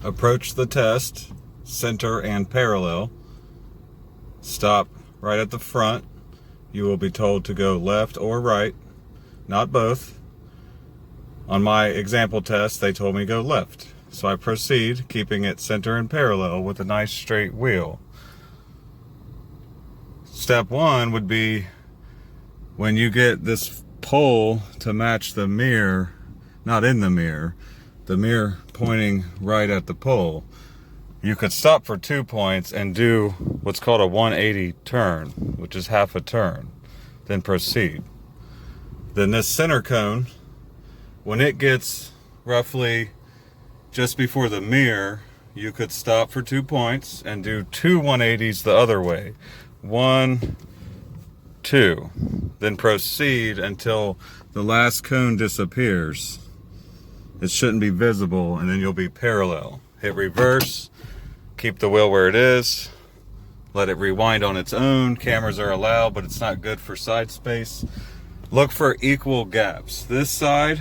approach the test, center and parallel. Stop right at the front. You will be told to go left or right, not both. On my example test, they told me go left. So I proceed, keeping it center and parallel with a nice straight wheel. Step one would be when you get this pole to match the mirror, not in the mirror pointing right at the pole. You could stop for 2 points and do what's called a 180 turn, which is half a turn. Then proceed. Then this center cone, when it gets roughly just before the mirror, you could stop for 2 points and do 2 180s the other way. 1, 2. Then proceed until the last cone disappears. It shouldn't be visible, and then you'll be parallel. Hit reverse, keep the wheel where it is, let it rewind on its own. Cameras are allowed, but it's not good for side space. Look for equal gaps. This side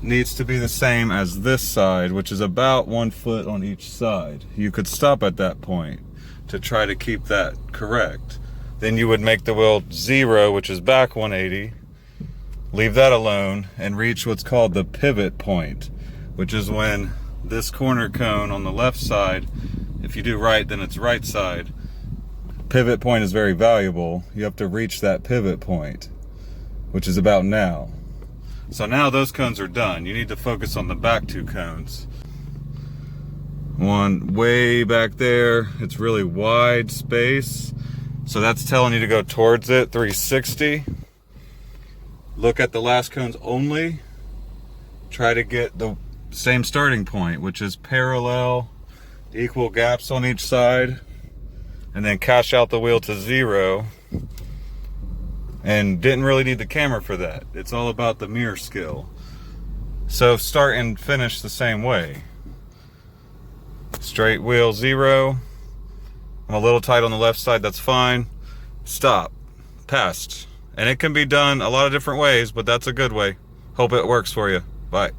needs to be the same as this side, which is about 1 foot on each side. You could stop at that point to try to keep that correct. Then you would make the wheel 0, which is back 180, leave that alone, and reach what's called the pivot point, which is when this corner cone on the left side, if you do right, then it's right side. Pivot point is very valuable. You have to reach that pivot point, which is about now. So now those cones are done. You need to focus on the back 2 cones. One way back there, it's really wide space. So that's telling you to go towards it, 360. Look at the last cones only. Try to get the same starting point, which is parallel, equal gaps on each side, and then cash out the wheel to 0. And didn't really need the camera for that. It's all about the mirror skill. So start and finish the same way. Straight wheel 0. I'm a little tight on the left side, that's fine. Stop. Passed. And it can be done a lot of different ways, but that's a good way. Hope it works for you. Bye.